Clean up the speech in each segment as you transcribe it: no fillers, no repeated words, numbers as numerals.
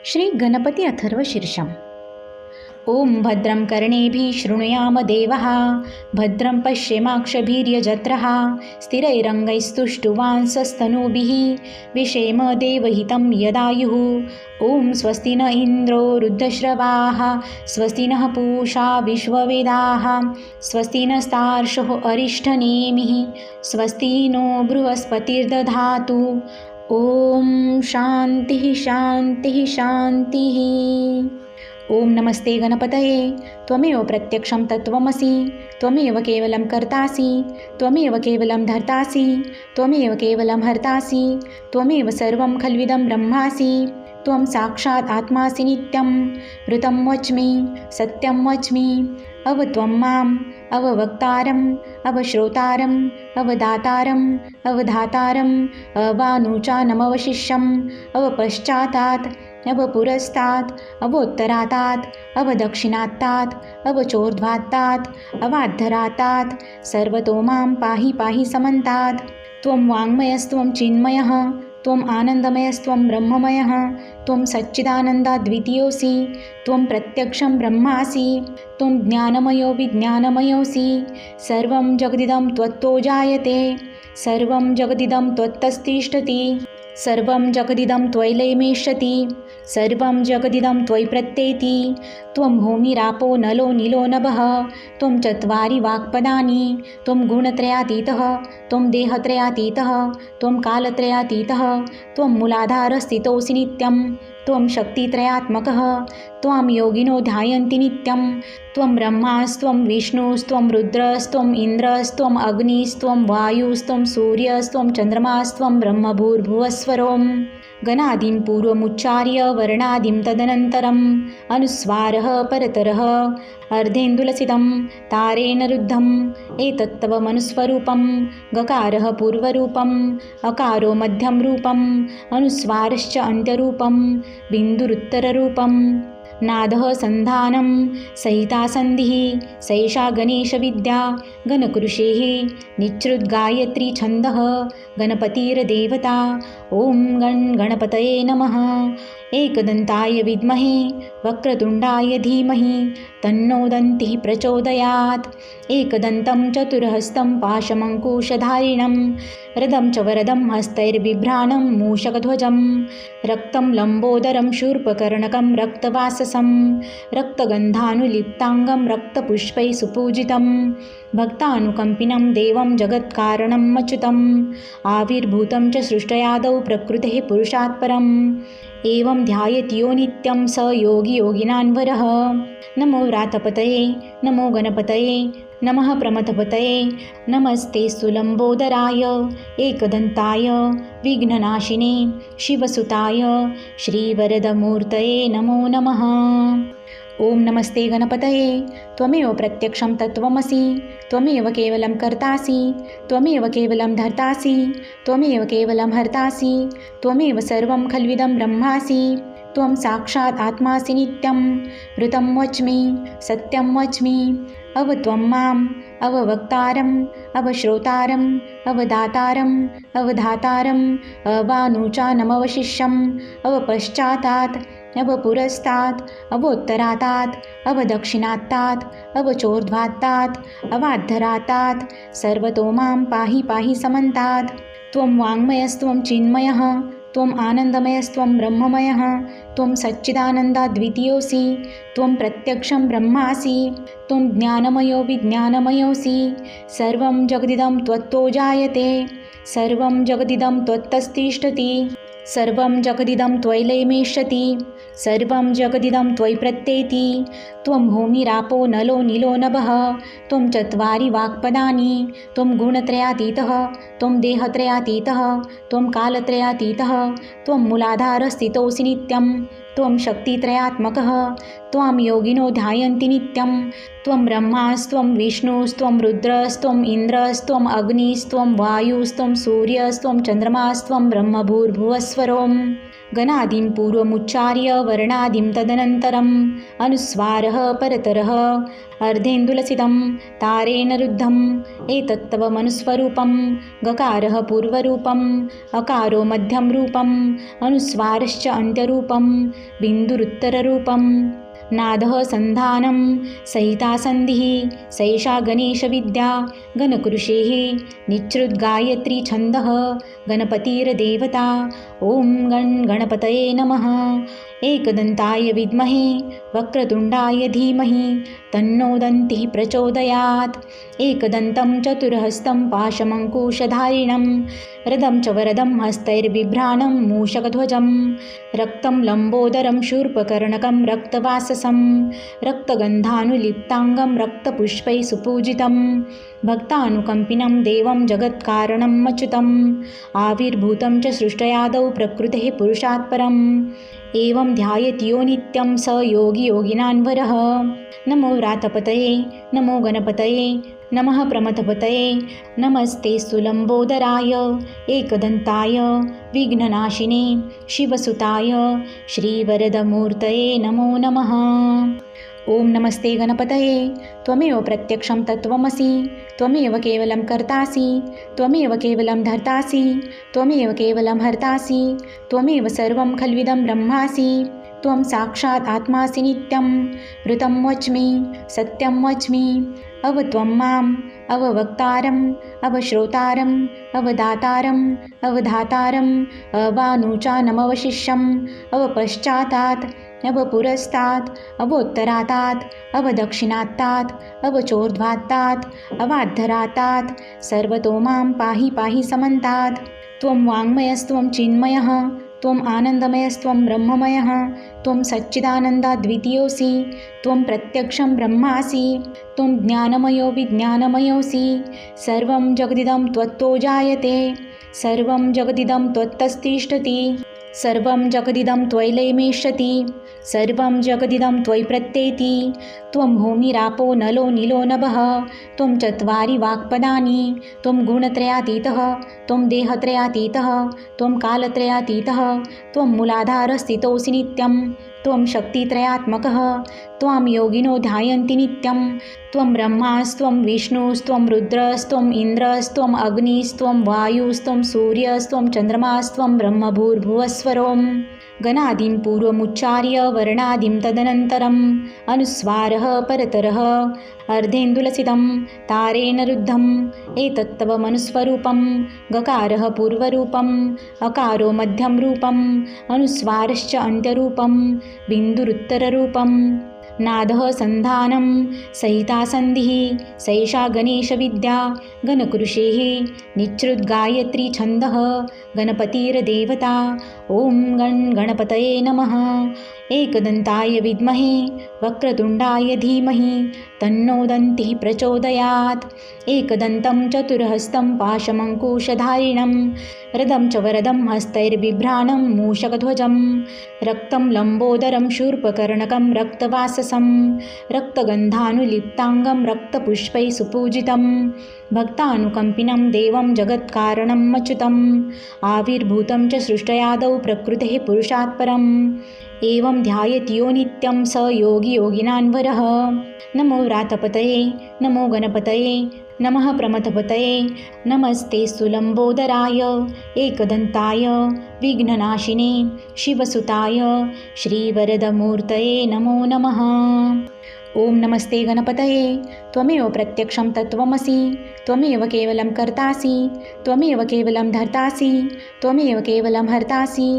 श्री गणपती अथर्व शीर्षम। ओम भद्रं कर्णेभिः शृणुयाम देवः, भद्रं पश्येमाक्षभिर्यजत्रः, स्थिरैरङ्गैस्तुष्टुवांसस्तनूभिः, विषेम देवहितं यदायुः। ओम स्वस्ति न इन्द्रो वृद्धश्रवाः, स्वस्ति नः पूषा विश्ववेदाः, स्वस्ति नस्तार्क्ष्यो अरिष्ठनेमिः, स्वस्ति नो बृहस्पतिर्दधातु। ओम शांतिः शांतिः शांतिः। ओम नमस्ते गणपतये। त्वमेव प्रत्यक्षं तत्त्वमसि, त्वमेव केवलं कर्तासि, त्वमेव केवलं धर्तासि, त्वमेव केवलं हर्तासि, त्वमेव सर्वं खल्विदं ब्रह्मासि। त्वं साक्षात् आत्मासि नित्यं, ऋतं वच्मि, सत्यं वच्मि। त्वं माम् अववक्तारम्, अवश्रोतारम्, अवदातारम्, अवधातारम्, अवानुचानमवशिष्यम्, अवपश्चातात्, अवपुरस्तात्, अवोत्तरातात्, अवदक्षिणात्तात्, अवचोर्ध्वात्तात्, अवाद्धरात्तात्, सर्वतो मां पाहि पाहि समन्तात्। त्वं वाङ्मयस्त्वं चिन्मयः, त्वम् आनन्दमयस्त्वं ब्रह्ममयः, त्वं सच्चिदानन्दाद्वितीयोऽसि, त्वं प्रत्यक्षं ब्रह्मासि, त्वं ज्ञानमयो विज्ञानमयोऽसि। सर्वं जगदिदं त्वत्तो जायते, सर्वं जगदिदं त्वत्तस्तिष्ठति, सर्वं जगदिदं त्वयैलेमेष्यति, सर्वं जगदिदं त्वयि प्रत्येति। त्वं भूमिरापो नलो नीलो नभः, त्वं चत्वारि वाक्पदानि, त्वं गुणत्रयातीतः, त्वं देहत्रयातीतः, त्वं कालत्रयातीतः, त्वं मूलाधारस्थितोऽसि नित्यं, त्वं शक्तित्रयात्मकः, त्वां योगिनो ध्यायन्ति नित्यं। त्वं ब्रह्मास्त्वं विष्णुस्त्वं रुद्रस्त्वं इन्द्रस्त्वं अग्निस्त्वं वायुस्त्वं सूर्यस्त्वं चन्द्रमास्त्वं ब्रह्मभूर्भुवस्वरों। गणादिं पूर्वमुच्चार्य वर्णादिं तदनन्तरम् अनुस्वारः परतरः अर्धेन्दुलसितं तारेण रुद्धम्। एतत्तव मनुस्वरूपं, गकारः पूर्वरूपम्, अकारो मध्यं रूपम्, अनुस्वारश्च अन्त्यरूपं, बिन्दुरुत्तररूपम्। नादः सन्धानं सहिता सन्धिः, सैषा गणेशविद्या गणकृषेः निच्छृद्गायत्री छन्दः, गणपतिर्देवता। ॐ गणपतये नमः। एकदन्ताय विद्महे वक्रतुण्डाय धीमहि, तन्नो दन्तिः प्रचोदयात्। एकदन्तं चतुर्हस्तं पाशमङ्कुशधारिणं, रदं च वरदं हस्तैर्बिभ्राणं मूषकध्वजं, रक्तं लम्बोदरं शूर्पकर्णकं रक्तवाससं, रक्तगन्धानुलिप्ताङ्गं रक्तपुष्पैः सुपूजितं, भक्तानुकम्पिनं देवं जगत्कारणम् अच्युतम्, आविर्भूतं च सृष्टयादौ प्रकृतेः पुरुषात् परम्। एवं ध्यायेत्यो नित्यं स योगी योगिनान्वरः। नमो व्रातपतये, नमो गणपतये, नमः प्रमथपतये, नमस्ते सुलम्बोदराय, एकदन्ताय, विघ्ननाशिने, शिवसुताय, श्रीवरदमूर्तये नमो नमः। ओम नमस्ते गणपतये। त्वमेव प्रत्यक्षं तत्त्वमसि, त्वमेव केवलं कर्तासि, त्वमेव केवलं धर्तासि, त्वमेव केवलं हर्तासि, त्वमेव सर्वं खल्विदं ब्रह्मासि। त्वं साक्षात् आत्मासि नित्यं, ऋतं वच्मि, सत्यं वच्मि। त्वं माम् अववक्तारम्, अवश्रोतारम्, अवदातारम्, अवधातारम्, अवानुचानमवशिष्यम्, अवपश्चातात्, अवपुरस्तात्, अवोत्तरातात्, अवदक्षिणात्तात्, अवचोर्ध्वात्तात्, अवाद्धरात्तात्, सर्वतो मां पाहि पाहि समन्तात्। त्वं वाङ्मयस्त्वं चिन्मयः, त्वम् आनन्दमयस्त्वं ब्रह्ममयः, त्वं सच्चिदानन्दाद्वितीयोऽसि, त्वं प्रत्यक्षं ब्रह्मासि, त्वं ज्ञानमयो विज्ञानमयोऽसि। सर्वं जगदिदं त्वत्तो जायते, सर्वं जगदिदं त्वत्तस्तिष्ठति, सर्वं जगदिदं त्वयैलेमेष्यति, सर्वं जगदिदं त्वयि प्रत्येति। त्वं भूमिरापो नलो नीलो नभः, त्वं चत्वारि वाक्पदानि, त्वं गुणत्रयातीतः, त्वं देहत्रयातीतः, त्वं कालत्रयातीतः, त्वं मूलाधारस्थितोऽसि नित्यं, त्वं शक्तित्रयात्मकः, त्वां योगिनो ध्यायन्ति नित्यं। त्वं ब्रह्मास्त्वं विष्णुस्त्वं रुद्रस्त्वं इन्द्रस्त्वं अग्निस्त्वं वायुस्त्वं सूर्यस्त्वं चन्द्रमास्त्वं ब्रह्मभूर्भुवस्वरों। गणादिं पूर्वमुच्चार्य वर्णादिं तदनन्तरम् अनुस्वारः परतरः अर्धेन्दुलसितं तारेण रुद्धम् एतत्तव मनुस्वरूपं गकारः पूर्वरूपम् अकारो मध्यं रूपम् अनुस्वारश्च अन्त्यरूपं बिन्दुरुत्तररूपम् नादः सन्धानं सहिता सन्धिः सैषा गणेशविद्या गणकृषेः निच्छ्रुद्गायत्री छन्दः गणपतिर्देवता ॐ गणपतये नमः। एकदन्ताय विद्महे वक्रतुण्डाय धीमहि तन्नो दन्तिः प्रचोदयात्। एकदन्तं चतुर्हस्तं पाशमङ्कुशधारिणं रदं च वरदं हस्तैर्बिभ्राणं मूषकध्वजं रक्तं लम्बोदरं शूर्पकर्णकं रक्तवाससं रक्तगन्धानुलिप्ताङ्गं रक्तपुष्पैः सुपूजितं भक्तानुकम्पिनं देवं जगत्कारणम् अच्युतम् आविर्भूतं च सृष्टयादौ प्रकृतेः पुरुषात् परम् एवं ध्यायेत्यो नित्यं स योगी योगिनान्वरः। नमो व्रातपतये नमो गणपतये नमः प्रमथपतये नमस्ते सुलम्बोदराय एकदन्ताय विघ्ननाशिने शिवसुताय श्रीवरदमूर्तये नमो नमः। ॐ नमस्ते गणपतये त्वमेव प्रत्यक्षं तत्त्वमसि त्वमेव केवलं कर्तासि त्वमेव केवलं धर्तासि त्वमेव केवलं हर्तासि त्वमेव सर्वं खल्विदं ब्रह्मासि त्वं साक्षात् आत्मासि नित्यं ऋतं वच्मि सत्यं वच्मि अव त्वं माम् अववक्तारम् अवश्रोतारम् अवदातारम् अवधातारम् अवानुचानमवशिष्यम् अवपश्चातात् अवपुरस्तात् अवोत्तरातात् अवदक्षिणात्तात् अवचोर्ध्वात्तात् अवाद्धरातात् सर्वतो मां पाहि पाहि समन्तात्। त्वं वाङ्मयस्त्वं चिन्मयः त्वम् आनन्दमयस्त्वं ब्रह्ममयः त्वं सच्चिदानन्दाद्वितीयोऽसि त्वं प्रत्यक्षं ब्रह्मासि त्वं ज्ञानमयो विज्ञानमयोऽसि सर्वं जगदिदं त्वत्तो जायते सर्वं जगदिदं त्वत्तस्तिष्ठति सर्वं जगदिदं त्वयैलेमेष्यति सर्वं जगदिदं त्वयि प्रत्येति त्वं भूमिरापो नलो नीलो नभः त्वं चत्वारि वाक्पदानि त्वं गुणत्रयातीतः त्वं देहत्रयातीतः त्वं कालत्रयातीतः त्वं मूलाधारस्थितोऽसि नित्यं त्वं शक्तित्रयात्मकः त्वां योगिनो ध्यायन्ति नित्यं त्वं ब्रह्मास्त्वं विष्णुस्त्वं रुद्रस्त्वम् इन्द्रस्त्वम् अग्निस्त्वं वायुस्त्वं सूर्यस्त्वं चन्द्रमास्त्वं ब्रह्मभूर्भुवस्वरोम् गणादिं पूर्वमुच्चार्य वर्णादिं तदनन्तरम् अनुस्वारः परतरः अर्धेन्दुलसितं तारेण रुद्धम् एतत्तव मनुस्वरूपं गकारः पूर्वरूपम् अकारो मध्यं रूपम् अनुस्वारश्च अन्त्यरूपं बिन्दुरुत्तररूपम् नादः सन्धानं सहिता सन्धिः सैषा गणेशविद्या गणकृषेः निच्छ्रुद्गायत्री छन्दः गणपतिर्देवता ॐ गणपतये नमः। एकदन्ताय विद्महे वक्रतुण्डाय धीमहि तन्नो दन्तिः प्रचोदयात्। एकदन्तं चतुर्हस्तं पाशमङ्कुशधारिणं रदं च वरदं हस्तैर्बिभ्राणं मूषकध्वजं रक्तं लम्बोदरं शूर्पकर्णकं रक्तवाससं रक्तगन्धानुलिप्ताङ्गं रक्तपुष्पैः सुपूजितं भक्तानुकम्पिनं देवं जगत्कारणम् अच्युतम् आविर्भूतं च सृष्टयादौ प्रकृतेः पुरुषात् परम् एवं ध्यायेत्यो नित्यं स योगी योगिनान्वरः। नमो व्रातपतये नमो गणपतये नमः प्रमथपतये नमस्ते सुलम्बोदराय एकदन्ताय विघ्ननाशिने शिवसुताय श्रीवरदमूर्तये नमो नमः। ॐ नमस्ते गणपतये त्वमेव प्रत्यक्षं तत्त्वमसि त्वमेव केवलं कर्तासि त्वमेव केवलं धर्तासि त्वमेव केवलं हर्तासि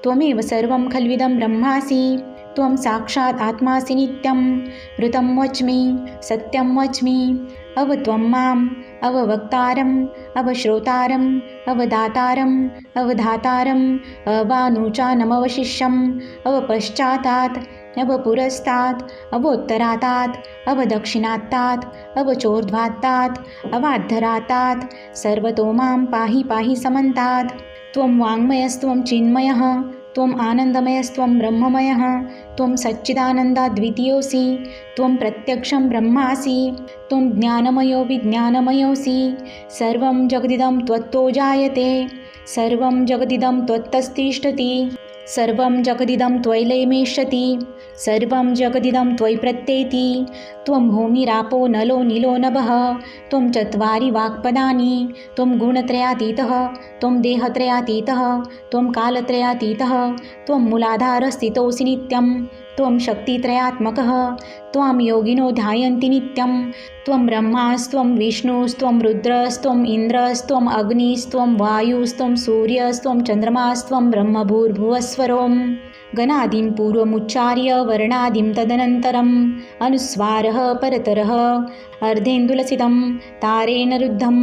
त्वमेव सर्वं खल्विदं ब्रह्मासि त्वं साक्षात् आत्मासि नित्यं ऋतं वच्मि सत्यं वच्मि अव त्वं माम् अववक्तारम् अवश्रोतारम् अवदातारम् अवधातारम् अवानुचानमवशिष्यम् अवपश्चातात् अवपुरस्तात् अवोत्तरातात् अवदक्षिणात्तात् अवचोर्ध्वात्तात् अवाद्धरातात् सर्वतो मां पाहि पाहि समन्तात्। त्वं वाङ्मयस्त्वं चिन्मयः त्वम् आनन्दमयस्त्वं ब्रह्ममयः त्वं सच्चिदानन्दाद्वितीयोऽसि त्वं प्रत्यक्षं ब्रह्मासि त्वं ज्ञानमयो विज्ञानमयोऽसि सर्वं जगदिदं त्वत्तो जायते सर्वं जगदिदं त्वत्तस्तिष्ठति सर्वं जगदिदं त्वयि लयमेष्यति सर्वं जगदिदं त्वयि प्रत्येति त्वं भूमिरापो नलो नीलो नभः त्वं चत्वारि वाक्पदानि त्वं गुणत्रयातीतः त्वं देहत्रयातीतः त्वं कालत्रयातीतः त्वं मूलाधारस्थितोऽसि नित्यं त्वं शक्तित्रयात्मकः त्वां योगिनो ध्यायन्ति नित्यं त्वं ब्रह्मास्त्वं विष्णुस्त्वं रुद्रस्त्वम् इन्द्रस्त्वम् अग्निस्त्वं वायुस्त्वं सूर्यस्त्वं चन्द्रमास्त्वं ब्रह्मभूर्भुवस्वरों गणादिं पूर्वमुच्चार्य वर्णादिं तदनन्तरम् अनुस्वारः परतरः अर्धेन्दुलसितं तारेण रुद्धम्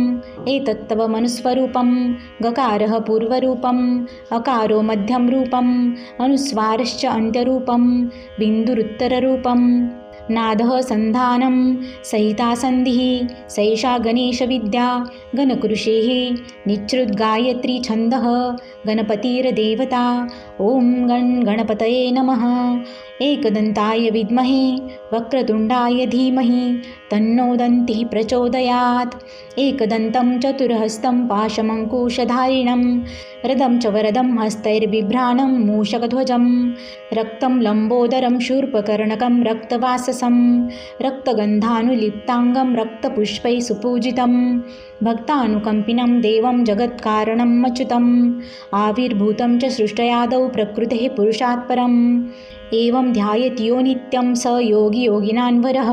एतत्तवमनुस्वरूपं गकारः पूर्वरूपम् अकारो मध्यं रूपम् अनुस्वारश्च अन्त्यरूपं बिन्दुरुत्तररूपम् नादः सन्धानं सहिता सन्धिः सैषा गणेशविद्या गणकृषेः निच्छृद्गायत्री छन्दः गणपतिर्देवता ॐ गणपतये नमः। एकदन्ताय विद्महे वक्रतुण्डाय धीमहि तन्नो दन्तिः प्रचोदयात्। एकदन्तं चतुर्हस्तं पाशमङ्कुशधारिणं रदं च वरदं हस्तैर्बिभ्राणं मूषकध्वजं रक्तं लम्बोदरं शूर्पकर्णकं रक्तवाससं रक्तगन्धानुलिप्ताङ्गं रक्तपुष्पैः सुपूजितं भक्तानुकम्पिनं देवं जगत्कारणम् अच्युतम् आविर्भूतं च सृष्टयादौ प्रकृतेः पुरुषात् परम् एवं ध्यायत्यो नित्यं स योगी योगिनान्वरः।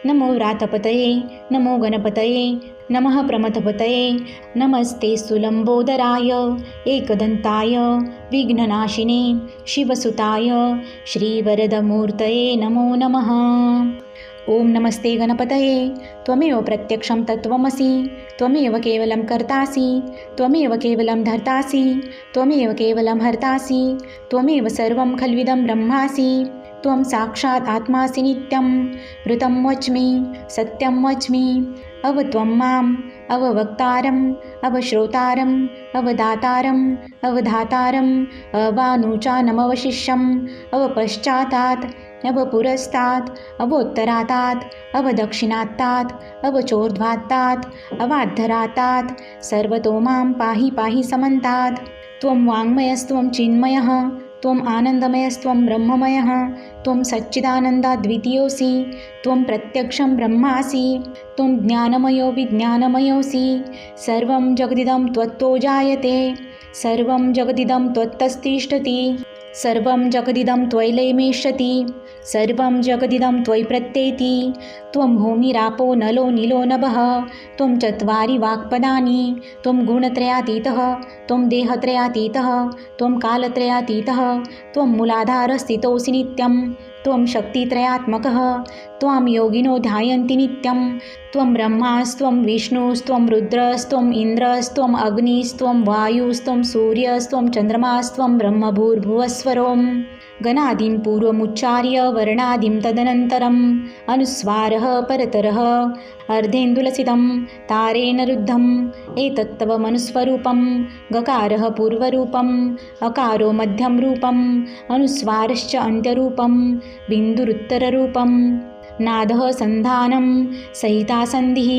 नमो व्रातपतये नमो गणपतये नमः प्रमथपतये नमस्ते सुलम्बोदराय एकदन्ताय विघ्ननाशिने शिवसुताय श्रीवरदमूर्तये नमो नमः। ओम नमस्ते गणपतये त्वमेव प्रत्यक्षं तत्त्वमसि त्वमेव केवलं कर्तासि त्वमेव केवलं धर्तासि त्वमेव केवलं हर्तासि त्वमेव सर्वं खल्विदं ब्रह्मासि त्वं साक्षात् आत्मासि नित्यं ऋतं वच्मि सत्यं वच्मि अवत्वं माम् अववक्तारम् अवश्रोतारम् अवदातारम् अवधातारम् अवानुचानमवशिष्यम् अवपश्चातात् अवपुरस्तात् अवोत्तरातात् अवदक्षिणात्तात् अवचोर्ध्वात्तात् अवाद्धरातात् सर्वतो मां पाहि पाहि समन्तात्। त्वं वाङ्मयस्त्वं चिन्मयः त्वम् आनन्दमयस्त्वं ब्रह्ममयः त्वं सच्चिदानन्दाद्वितीयोऽसि त्वं प्रत्यक्षं ब्रह्मासि त्वं ज्ञानमयो विज्ञानमयोऽसि सर्वं जगदिदं त्वत्तो जायते सर्वं जगदिदं त्वत्तस्तिष्ठति सर्वं जगदिदं त्वयि लयमेष्यति सर्वं जगदिदं त्वयि प्रत्येति त्वं भूमिरापो नलो नीलो नभः त्वं चत्वारि वाक्पदानि त्वं गुणत्रयातीतः त्वं देहत्रयातीतः त्वं कालत्रयातीतः त्वं मूलाधारस्थितोऽसि नित्यं त्वं शक्तित्रयात्मकः त्वां योगिनो ध्यायन्ति नित्यं त्वं ब्रह्मास्त्वं विष्णुस्त्वं रुद्रस्त्वम् इन्द्रस्त्वम् अग्निस्त्वं वायुस्त्वं सूर्यस्त्वं चन्द्रमास्त्वं ब्रह्मभूर्भुवस्वरों गणादिं पूर्वमुच्चार्य वर्णादिं तदनन्तरम् अनुस्वारः परतरः अर्धेन्दुलसितं तारेण रुद्धम् एतत्तवमनुस्वरूपं गकारः पूर्वरूपम् अकारो मध्यं रूपम् अनुस्वारश्च अन्त्यरूपं बिन्दुरुत्तररूपम् नादः सन्धानं सहिता सन्धिः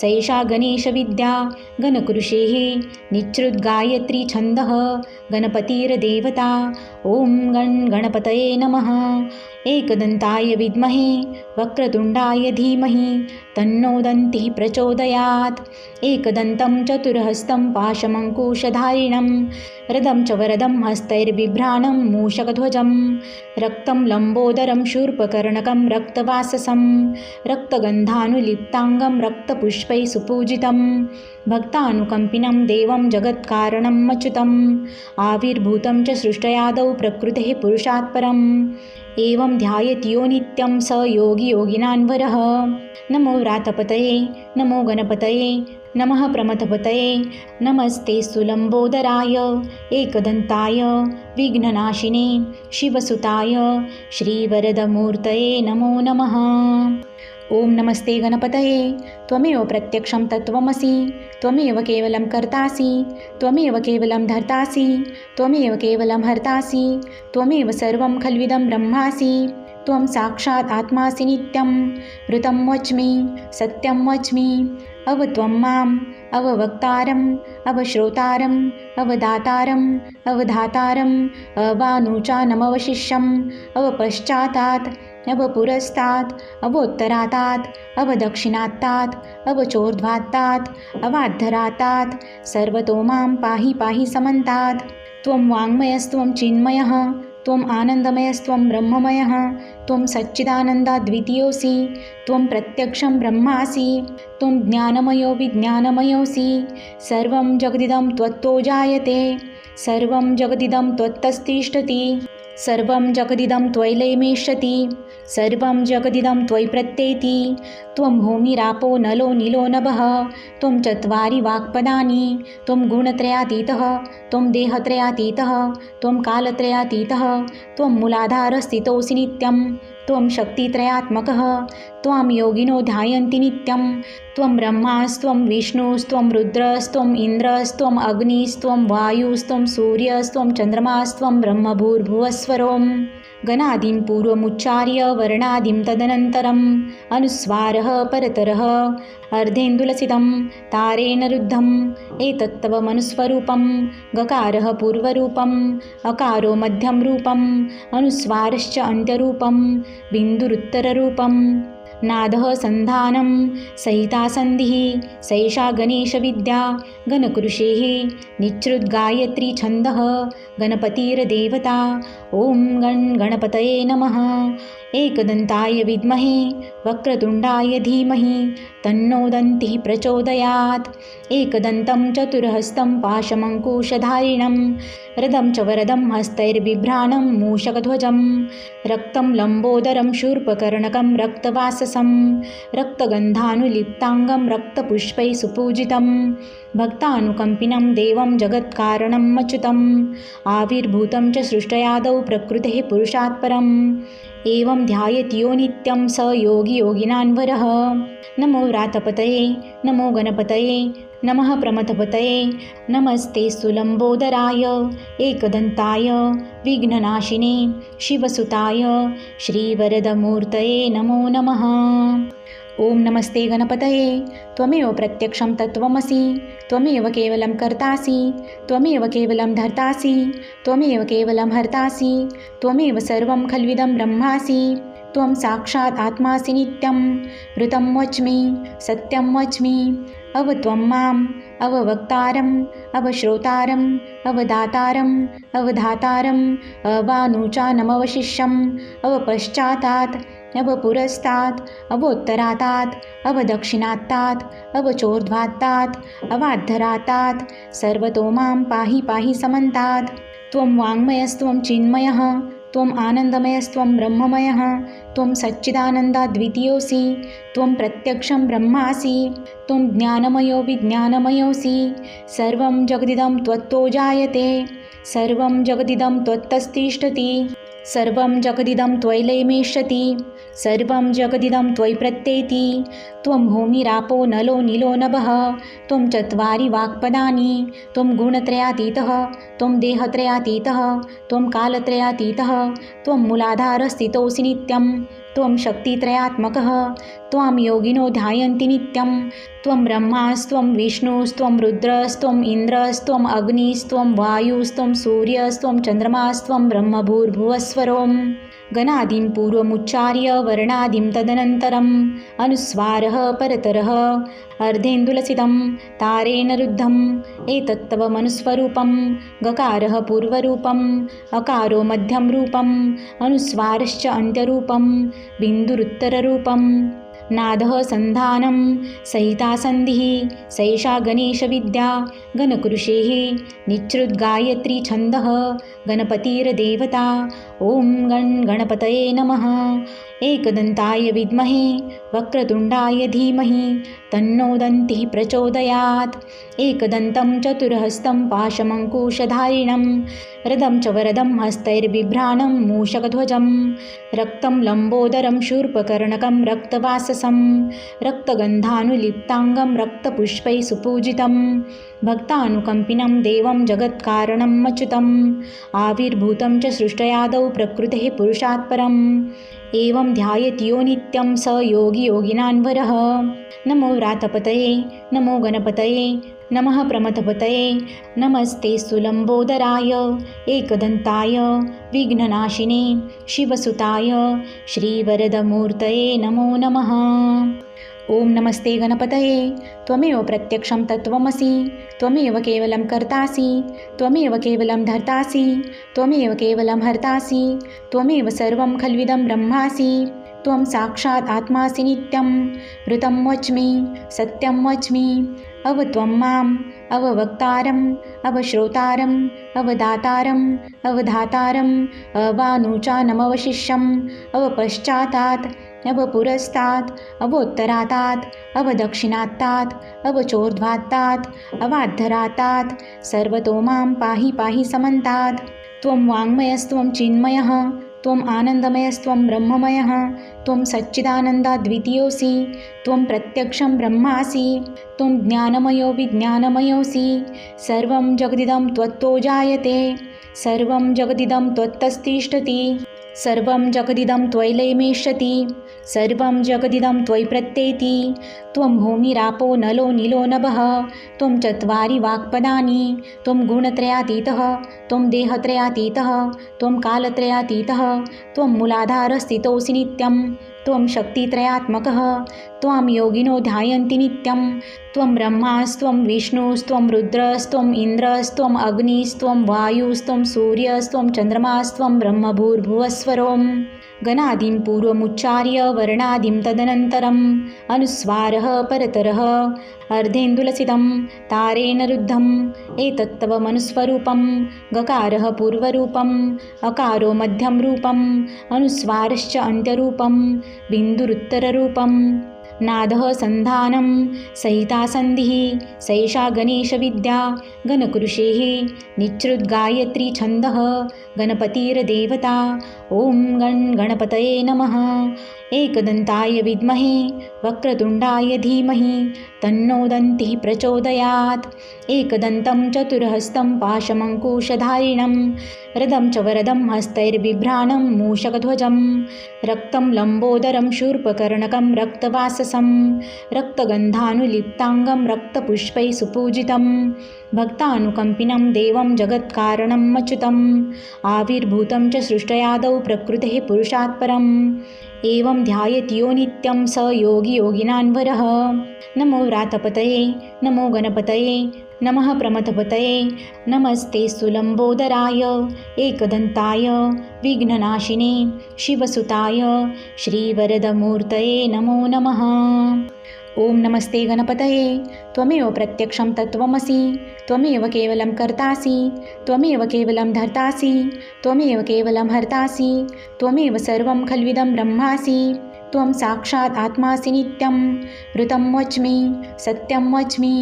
सैषा गणेशविद्या गणकृषेः निच्छृद्गायत्री छन्दः गणपतिर्देवता ॐ गणपतये नमः। एकदन्ताय विद्महे वक्रतुण्डाय धीमहि तन्नो दन्तिः प्रचोदयात्। एकदन्तं चतुर्हस्तं पाशमङ्कुशधारिणं रदं च वरदं हस्तैर्बिभ्राणं मूषकध्वजं रक्तं लम्बोदरं शूर्पकर्णकं रक्तवाससं रक्तगन्धानुलिप्ताङ्गं रक्तपुष्पैः सुपूजितं भक्तानुकम्पिनं देवं जगत्कारणम् अच्युतम् आविर्भूतं च सृष्टयादौ प्रकृतेः पुरुषात् परम् एवं ध्यायत्यो नित्यं स योगी योगिनान्वरः। नमो व्रातपतये नमो गणपतये नमः प्रमथपतये नमस्ते सुलम्बोदराय एकदन्ताय विघ्ननाशिने शिवसुताय श्रीवरदमूर्तये नमो नमः। ओम नमस्ते गणपतये त्वमेव प्रत्यक्षं तत्त्वमसि त्वमेव केवलं कर्तासि त्वमेव केवलं धर्तासि त्वमेव केवलं हर्तासि त्वमेव सर्वं खल्विदं ब्रह्मासि त्वं साक्षात् आत्मासि नित्यं ऋतं वच्मि सत्यं वच्मि त्वं माम् अववक्तारम् अवश्रोतारम् अवदातारम् अवधातारम् अवानुचानमवशिष्यम् अवपश्चातात् अवपुरस्तात् अवोत्तरातात् अवदक्षिणात्तात् अवचोर्ध्वात्तात् अवाद्धरातात् सर्वतो मां पाहि पाहि समन्तात्। त्वं वाङ्मयस्त्वं चिन्मयः त्वम् आनन्दमयस्त्वं ब्रह्ममयः त्वं सच्चिदानन्दाद्वितीयोऽसि त्वं प्रत्यक्षं ब्रह्मासि त्वं ज्ञानमयो विज्ञानमयोऽसि सर्वं जगदिदं त्वत्तो जायते सर्वं जगदिदं त्वत्तस्तिष्ठति सर्वं जगदिदं त्वयैलेमेष्यति सर्वं जगदिदं त्वयि प्रत्येति त्वं भूमिरापो नलो नीलो नभः त्वं चत्वारि वाक्पदानि त्वं गुणत्रयातीतः त्वं देहत्रयातीतः त्वं कालत्रयातीतः त्वं मूलाधारस्थितोऽसि नित्यं त्वं शक्तित्रयात्मकः त्वां योगिनो ध्यायन्ति नित्यं त्वं ब्रह्मास्त्वं विष्णुस्त्वं रुद्रस्त्वम् इन्द्रस्त्वम् अग्निस्त्वं वायुस्त्वं सूर्यस्त्वं चन्द्रमास्त्वं ब्रह्मभूर्भुवस्वरों गणादिं पूर्वमुच्चार्य वर्णादिं तदनन्तरम् अनुस्वारः परतरः अर्धेन्दुलसितं तारेण रुद्धम् एतत्तव मनुस्वरूपं गकारः पूर्वरूपम् अकारो मध्यं रूपम् अनुस्वारश्च अन्त्यरूपं बिन्दुरुत्तररूपं नादः सन्धानं सहिता सन्धिः सैषा गणेशविद्या गणकृषेः निच्छृद्गायत्री छन्दः गणपतिर्देवता ॐ गणपतये नमः। एकदन्ताय विद्महे वक्रतुण्डाय धीमहि तन्नो दन्तिः प्रचोदयात्। एकदन्तं चतुर्हस्तं पाशमङ्कुशधारिणं रदं च वरदं हस्तैर्बिभ्राणं मूषकध्वजं रक्तं लम्बोदरं शूर्पकर्णकं रक्तवाससं रक्तगन्धानुलिप्ताङ्गं रक्तपुष्पैः सुपूजितं भक्तानुकम्पिनं देवं जगत्कारणम् अच्युतम् आविर्भूतं च सृष्टयादौ प्रकृतेः पुरुषात् परम् एवं ध्यायत्यो नित्यं स योगी योगिनान्वरः। नमो व्रातपतये नमो गणपतये नमः प्रमथपतये नमस्ते सुलम्बोदराय एकदन्ताय विघ्ननाशिने शिवसुताय श्रीवरदमूर्तये नमो नमः। ओम नमस्ते गणपतये त्वमेव प्रत्यक्षं तत्त्वमसि त्वमेव केवलं कर्तासि त्वमेव केवलं धर्तासि त्वमेव केवलं हर्तासि त्वमेव सर्वं खल्विदं ब्रह्मासि त्वं साक्षात् आत्मासि नित्यं ऋतं वच्मि सत्यं वच्मि त्वं माम् अववक्तारम् अवश्रोतारम् अवदातारम् अवधातारम् अवानुचानमवशिष्यम् अवपश्चातात् अवपुरस्तात् अवोत्तरातात् अवदक्षिणात्तात् अवचोर्ध्वात्तात् अवाद्धरातात् सर्वतो मां पाहि पाहि समन्तात्। त्वं वाङ्मयस्त्वं चिन्मयः त्वम् आनन्दमयस्त्वं ब्रह्ममयः त्वं सच्चिदानन्दाद्वितीयोऽसि त्वं प्रत्यक्षं ब्रह्मासि त्वं ज्ञानमयो विज्ञानमयोऽसि सर्वं जगदिदं त्वत्तो जायते सर्वं जगदिदं त्वत्तस्तिष्ठति सर्वं जगदिदं त्वयैलेमेष्यति सर्वं जगदिदं त्वयि प्रत्येति त्वं भूमिरापो नलो नीलो नभः त्वं चत्वारि वाक्पदानि त्वं गुणत्रयातीतः त्वं देहत्रयातीतः त्वं कालत्रयातीतः त्वं मूलाधारस्थितोऽसि नित्यं त्वं शक्तित्रयात्मकः त्वां योगिनो ध्यायन्ति नित्यं त्वं ब्रह्मास्त्वं विष्णुस्त्वं रुद्रस्त्वम् इन्द्रस्त्वम् अग्निस्त्वं वायुस्त्वं सूर्यस्त्वं चन्द्रमास्त्वं ब्रह्मभूर्भुवस्वरों गणादिं पूर्वमुच्चार्य वर्णादिं तदनन्तरम् अनुस्वारः परतरः अर्धेन्दुलसितं तारेण रुद्धम् एतत्तव मनुस्वरूपं गकारः पूर्वरूपम् अकारो मध्यं रूपम् अनुस्वारश्च अन्त्यरूपं बिन्दुरुत्तररूपं नादः सन्धानं सहिता सन्धिः सैषा गणेशविद्या गणकृषेः निच्छृद्गायत्री छन्दः गणपतिर्देवता ॐ गणपतये नमः। एकदन्ताय विद्महे वक्रतुण्डाय धीमहि तन्नो दन्तिः प्रचोदयात्। एकदन्तं चतुर्हस्तं पाशमङ्कुशधारिणं रदं च वरदं हस्तैर्बिभ्राणं मूषकध्वजं रक्तं लम्बोदरं शूर्पकर्णकं रक्तवाससं रक्तगन्धानुलिप्ताङ्गं रक्तपुष्पैः सुपूजितं भक्तानुकम्पिनं देवं जगत्कारणम् अच्युतम् आविर्भूतं च सृष्टयादौ प्रकृतेः पुरुषात् परम् एवं ध्यायत्यो नित्यं स योगी योगिनान्वरः। नमो व्रातपतये नमो गणपतये नमः प्रमथपतये नमस्ते सुलंबोदराय एकदंताय विघ्ननाशिने शिवसुताय श्रीवरदमूर्तये नमो नमः। ओम नमस्ते गणपतये त्वमेव प्रत्यक्षं तत्त्वमसि त्वमेव केवलं कर्तासि त्वमेव केवलं धर्तासि त्वमेव केवलं हर्तासि त्वमेव सर्वं खल्विदं ब्रह्मासि त्वं साक्षात् आत्मासि नित्यं ऋतं वच्मि सत्यं वच्मि अवत्वं माम् अववक्तारम् अवश्रोतारम् अवदातारम् अवधातारम् अवानुचानमवशिष्यम् अवपश्चातात् अवपुरस्तात् अवोत्तरातात् अवदक्षिणात्तात् अवचोर्ध्वात्तात् अवाद्धरातात् सर्वतो मां पाहि पाहि समन्तात्। त्वं वाङ्मयस्त्वं चिन्मयः त्वम् आनन्दमयस्त्वं ब्रह्ममयः त्वं सच्चिदानन्दाद्वितीयोऽसि त्वं प्रत्यक्षं ब्रह्मासि त्वं ज्ञानमयो विज्ञानमयोऽसि सर्वं जगदिदं त्वत्तो जायते सर्वं जगदिदं त्वत्तस्तिष्ठति सर्वं जगदिदं त्वयैलेमेष्यति सर्वं जगदिदं त्वयि प्रत्येति त्वं भूमिरापो नलो नीलो नभः त्वं चत्वारि वाक्पदानि त्वं गुणत्रयातीतः त्वं देहत्रयातीतः त्वं कालत्रयातीतः त्वं मूलाधारस्थितोऽसि नित्यं त्वं शक्तित्रयात्मकः त्वां योगिनो ध्यायन्ति नित्यं त्वं ब्रह्मास्त्वं विष्णुस्त्वं रुद्रस्त्वम् इन्द्रस्त्वम् अग्निस्त्वं वायुस्त्वं सूर्यस्त्वं चन्द्रमास्त्वं ब्रह्मभूर्भुवस्वरों गणादिं पूर्वमुच्चार्य वर्णादिं तदनन्तरम् अनुस्वारः परतरः अर्धेन्दुलसितं तारेण रुद्धम् एतत्तव मनुस्वरूपं गकारः पूर्वरूपम् अकारो मध्यं रूपम् अनुस्वारश्च अन्त्यरूपं बिन्दुरुत्तररूपं नादः सन्धानं सहिता सन्धिः सैषा गणेशविद्या गणकृषेः निच्छृद्गायत्री छन्दः गणपतिर्देवता ॐ गणपतये नमः। एकदन्ताय विद्महे वक्रतुण्डाय धीमहि तन्नो दन्तिः प्रचोदयात्। एकदन्तं चतुर्हस्तं पाशमङ्कुशधारिणं रदं च वरदं हस्तैर्बिभ्राणं मूषकध्वजं रक्तं लम्बोदरं शूर्पकर्णकं रक्तवाससं रक्तगन्धानुलिप्ताङ्गं रक्तपुष्पैः सुपूजितं भक्तानुकम्पिनं देवं जगत्कारणम् अच्युतम् आविर्भूतं च सृष्टयादौ प्रकृतेः पुरुषात् परम् एवं ध्यायत्यो नित्यं स योगी योगिनान्वरः। नमो व्रातपतये नमो गणपतये नमः प्रमथपतये नमस्ते सुलंबोदराय एकदन्ताय विघ्ननाशिने शिवसुताय श्रीवरदमूर्तये नमो नमः। ओम नमस्ते गणपतये त्वमेव प्रत्यक्षं तत्त्वमसि त्वमेव केवलं कर्तासि त्वमेव केवलं धर्तासि त्वमेव केवलं हर्तासि त्वमेव सर्वं खल्विदं ब्रह्मासि त्वं साक्षात् आत्मासि नित्यं ऋतं वच्मि सत्यं वच्मि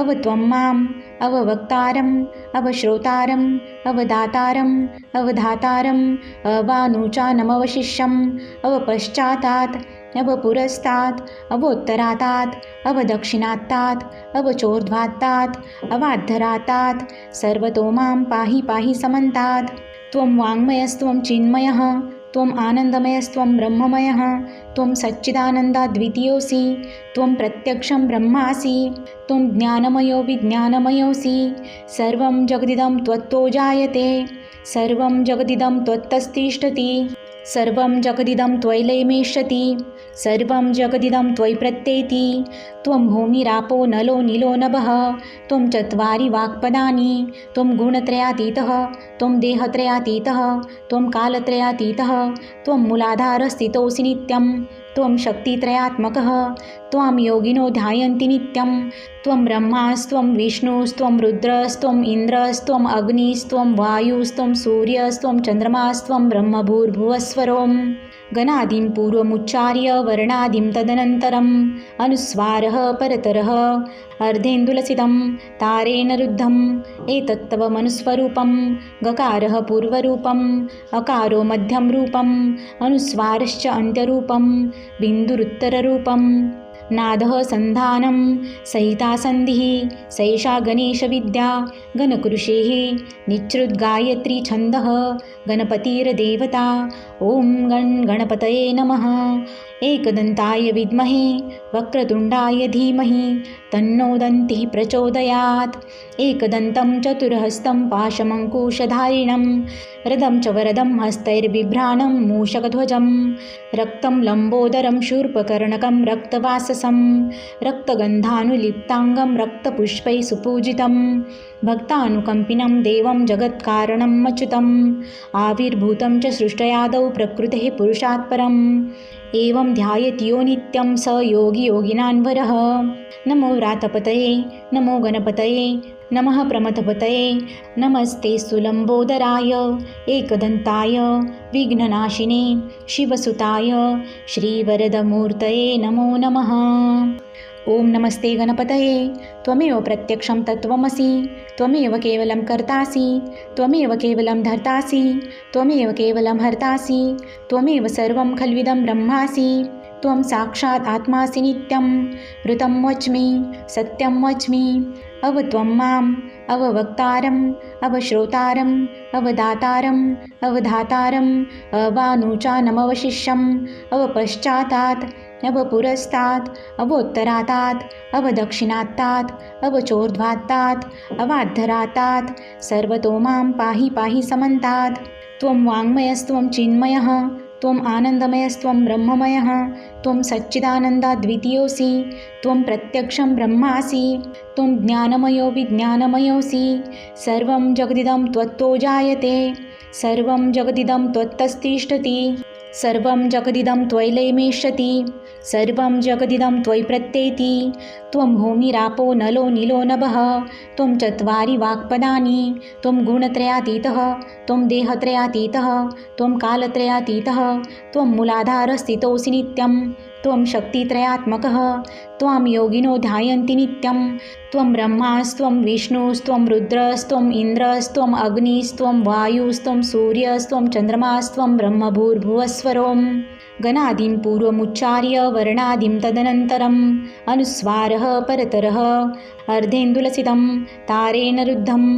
अवत्वं माम् अववक्तारम् अवश्रोतारम् अवदातारम् अवधातारम् अवानुचानमवशिष्यम् अवपश्चातात् अवपुरस्तात् अवोत्तरातात् अवदक्षिणात्तात् अवचोर्ध्वात्तात् अवाद्धरातात् सर्वतो मां पाहि पाहि समन्तात्। त्वं वाङ्मयस्त्वं चिन्मयः त्वम् आनन्दमयस्त्वं ब्रह्ममयः त्वं सच्चिदानन्दाद्वितीयोऽसि त्वं प्रत्यक्षं ब्रह्मासि त्वं ज्ञानमयो विज्ञानमयोऽसि सर्वं जगदिदं त्वत्तो जायते सर्वं जगदिदं त्वत्तस्तिष्ठति सर्वं जगदिदं त्वयैलेमेष्यति सर्वं जगदिदं त्वयि प्रत्येति त्वं भूमिरापो नलो नीलो नभः त्वं चत्वारि वाक्पदानि त्वं गुणत्रयातीतः त्वं देहत्रयातीतः त्वं कालत्रयातीतः त्वं मूलाधारस्थितोऽसि नित्यं त्वं शक्तित्रयात्मकः त्वां योगिनो ध्यायन्ति नित्यं त्वं ब्रह्मास्त्वं विष्णुस्त्वं रुद्रस्त्वम् इन्द्रस्त्वम् अग्निस्त्वं वायुस्त्वं सूर्यस्त्वं चन्द्रमास्त्वं ब्रह्मभूर्भुवस्वरों गणादिं पूर्वमुच्चार्य वर्णादिं तदनन्तरम् अनुस्वारः परतरः अर्धेन्दुलसितं तारेण रुद्धम् एतत्तव मनुस्वरूपं गकारः पूर्वरूपम् अकारो मध्यं रूपम् अनुस्वारश्च अन्त्यरूपं बिन्दुरुत्तररूपं नादः सन्धानं सहिता सन्धिः सैषा गणेशविद्या गणकृषेः निच्छ्रुतगायत्री छन्दः गणपतिर्देवता। ॐ गणपतये नमः। एकदन्ताय विद्महे वक्रतुण्डाय धीमहि तन्नो दन्तिः प्रचोदयात्। एकदन्तं चतुर्हस्तं पाशमङ्कुशधारिणं रदं च वरदं हस्तैर्बिभ्राणं मूषकध्वजं रक्तं लम्बोदरं शूर्पकर्णकं रक्तवाससं रक्तगन्धानुलिप्ताङ्गं रक्तपुष्पैः सुपूजितं भक्तानुकम्पिनं देवं जगत्कारणम् अच्युतम् आविर्भूतं च सृष्टयादौ प्रकृतेः पुरुषात् परम् एवं ध्यायेत् यो नित्यं स योगी योगिनान्वरः। नमो व्रातपतये नमो गणपतये नमः प्रमथपतये नमस्ते सुलम्बोदराय एकदन्ताय विघ्ननाशिने शिवसुताय श्रीवरदमूर्तये नमो नमः। ॐ नमस्ते गणपतये त्वमेव प्रत्यक्षं तत्त्वमसि त्वमेव केवलं कर्तासि त्वमेव केवलं धर्तासि त्वमेव केवलं हर्तासि त्वमेव सर्वं खल्विदं ब्रह्मासि त्वं साक्षात् आत्मासि नित्यं ऋतं वच्मि सत्यं वच्मि अवत्वं माम् अववक्तारम् अवश्रोतारम् अवदातारम् अवधातारम् अवानुचानमवशिष्यम् अवपश्चातात् अवपुरस्तात् अवोत्तरातात् अवदक्षिणात्तात् अवचोर्ध्वात्तात् अवाद्धरातात् सर्वतो मां पाहि पाहि समन्तात्। त्वं वाङ्मयस्त्वं चिन्मयः त्वम् आनन्दमयस्त्वं ब्रह्ममयः त्वं सच्चिदानन्दाद्वितीयोऽसि त्वं प्रत्यक्षं ब्रह्मासि त्वं ज्ञानमयो विज्ञानमयोऽसि सर्वं जगदिदं त्वत्तो जायते सर्वं जगदिदं त्वत्तस्तिष्ठति सर्वं जगदिदं त्वयैलेमेष्यति सर्वं जगदिदं त्वयि प्रत्येति त्वं भूमिरापो नलो नीलो नभः त्वं चत्वारि वाक्पदानि त्वं गुणत्रयातीतः त्वं देहत्रयातीतः त्वं कालत्रयातीतः त्वं मूलाधारस्थितोऽसि नित्यं त्वं शक्तित्रयात्मकः त्वां योगिनो ध्यायन्ति नित्यं त्वं ब्रह्मास्त्वं विष्णुस्त्वं रुद्रस्त्वम् इन्द्रस्त्वम् अग्निस्त्वं वायुस्त्वं सूर्यस्त्वं चन्द्रमास्त्वं ब्रह्मभूर्भुवस्वरों गणादिं पूर्वमुच्चार्य वर्णादिं तदनन्तरम् अनुस्वारः परतरः अर्धेन्दुलसितं तारेण रुद्धम्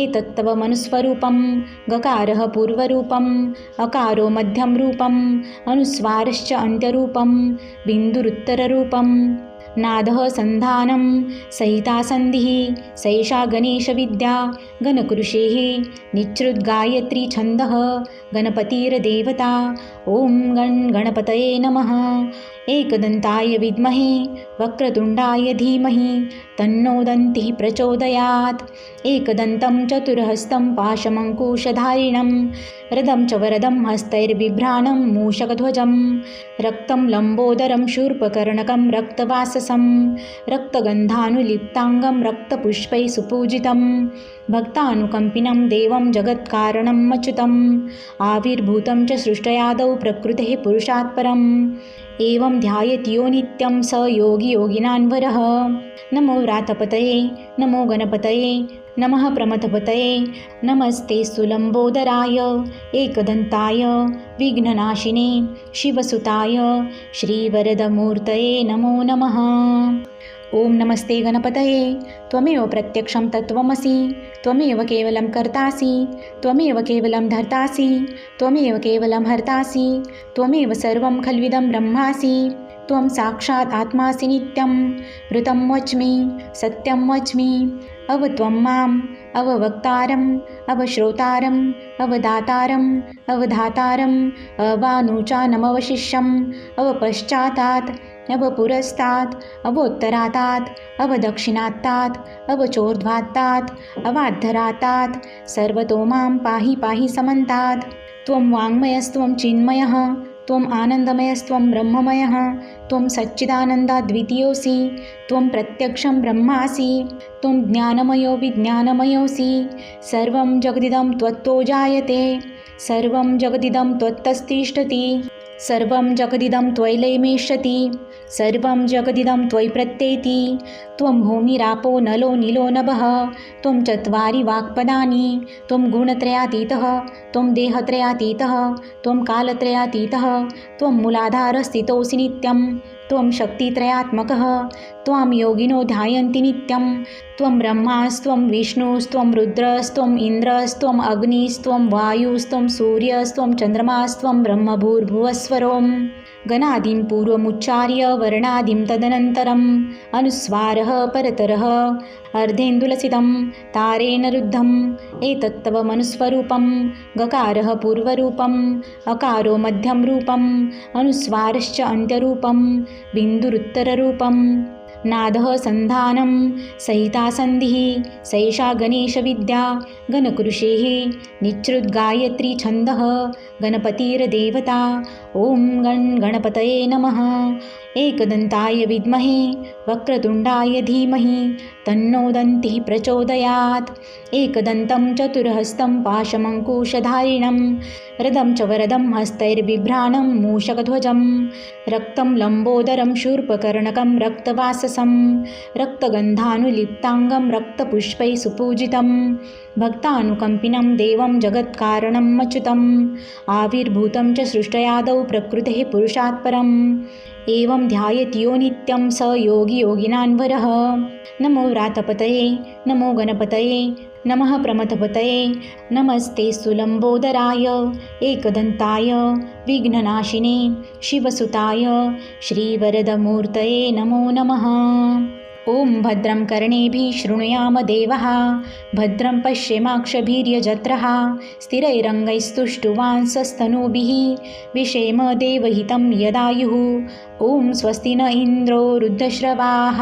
एतत्तव मनुस्वरूपं गकारः पूर्वरूपम् अकारो मध्यं रूपम् अनुस्वारश्च अन्त्यरूपं बिन्दुरुत्तररूपम् नादः सन्धानं सहिता सन्धिः सैषा गणेशविद्या गणकृषेः निच्छ्रुतगायत्री छन्दः गणपतिर्देवता। ॐ गणपतये नमः। एकदन्ताय विद्महे वक्रतुण्डाय धीमहि तन्नो दन्तिः प्रचोदयात्। एकदन्तं चतुर्हस्तं पाशमङ्कुशधारिणं रदं च वरदं हस्तैर्बिभ्राणं मूषकध्वजं रक्तं लम्बोदरं शूर्पकर्णकं रक्तवाससं रक्तगन्धानुलिप्ताङ्गं रक्तपुष्पैः सुपूजितं भक्तानुकम्पिनं देवं जगत्कारणम् अच्युतम् आविर्भूतं च सृष्टयादौ प्रकृतेः पुरुषात् परम् एवं ध्यायेत् यो नित्यं स योगी योगिनान्वरः। नमो व्रातपतये नमो गणपतये नमः प्रमथपतये नमस्ते सुलम्बोदराय एकदन्ताय विघ्ननाशिने शिवसुताय श्रीवरदमूर्तये नमो नमः। ॐ नमस्ते गणपतये त्वमेव प्रत्यक्षं तत्त्वमसि त्वमेव केवलं कर्तासि त्वमेव केवलं धर्तासि त्वमेव केवलं हर्तासि त्वमेव सर्वं खल्विदं ब्रह्मासि त्वं साक्षात् आत्मासि नित्यं ऋतं वच्मि सत्यं वच्मि अवत्वं माम् अववक्तारम् अवश्रोतारम् अवदातारम् अवधातारम् अवानुचानमवशिष्यम् अवपश्चातात् अवपुरस्तात् अवोत्तरातात् अवदक्षिणात्तात् अवचोर्ध्वात्तात् अवाद्धरातात् सर्वतो मां पाहि पाहि समन्तात्। त्वं वाङ्मयस्त्वं चिन्मयः त्वम् आनन्दमयस्त्वं ब्रह्ममयः त्वं सच्चिदानन्दाद्वितीयोऽसि त्वं प्रत्यक्षं ब्रह्मासि त्वं ज्ञानमयो विज्ञानमयोऽसि सर्वं जगदिदं त्वत्तो जायते सर्वं जगदिदं त्वत्तस्तिष्ठति सर्वं जगदिदं त्वयैलेमेष्यति सर्वं जगदिदं त्वयि प्रत्येति त्वं भूमिरापो नलो नीलो नभः त्वं चत्वारि वाक्पदानि त्वं गुणत्रयातीतः त्वं देहत्रयातीतः त्वं कालत्रयातीतः त्वं मूलाधारस्थितोऽसि नित्यं त्वं शक्तित्रयात्मकः त्वां योगिनो ध्यायन्ति नित्यं त्वं ब्रह्मास्त्वं विष्णुस्त्वं रुद्रस्त्वम् इन्द्रस्त्वम् अग्निस्त्वं वायुस्त्वं सूर्यस्त्वं चन्द्रमास्त्वं ब्रह्मभूर्भुवस्वरों गणादिं पूर्वमुच्चार्य वर्णादिं तदनन्तरम् अनुस्वारः परतरः अर्धेन्दुलसितं तारेण रुद्धम् एतत्तवमनुस्वरूपं गकारः पूर्वरूपम् अकारो मध्यं रूपम् अनुस्वारश्च अन्त्यरूपं बिन्दुरुत्तररूपम् नादः सन्धानं सहिता सन्धिः सैषा गणेशविद्या गणकृषेः निच्छ्रुद्गायत्री छन्दः गणपतिर्देवता ॐ गणपतये नमः। एकदन्ताय विद्महे वक्रतुण्डाय धीमहि तन्नो दन्तिः प्रचोदयात्। एकदन्तं चतुर्हस्तं पाशमङ्कुशधारिणं रदं च वरदं हस्तैर्बिभ्राणं मूषकध्वजं रक्तं लम्बोदरं शूर्पकर्णकं रक्तवाससं रक्तगन्धानुलिप्ताङ्गं रक्तपुष्पैः सुपूजितं भक्तानुकम्पिनं देवं जगत्कारणम् अच्युतम् आविर्भूतं च सृष्टयादौ प्रकृतेः पुरुषात् परम् एवं ध्यायत्यो नित्यं स योगी योगिनान्वरः। नमो व्रातपतये नमो गणपतये नमः प्रमथपतये नमस्ते सुलम्बोदराय एकदन्ताय विघ्ननाशिने शिवसुताय श्रीवरदमूर्तये नमो नमः। ॐ भद्रं कर्णेभिः शृणुयाम देवः भद्रं पश्येमाक्षभिर्यजत्रः स्थिरैरङ्गैस्तुष्टुवांसस्तनूभिः विषेम देवहितं यदायुः। ॐ स्वस्ति न इन्द्रो वृद्धश्रवाः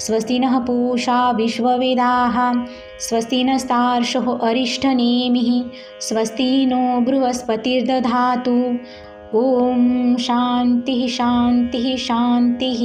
स्वस्ति नः पूषा विश्ववेदाः स्वस्ति नस्तार्क्ष्यो अरिष्ठनेमिः स्वस्ति नो बृहस्पतिर्दधातु। ॐ शान्तिः शान्तिः शान्तिः।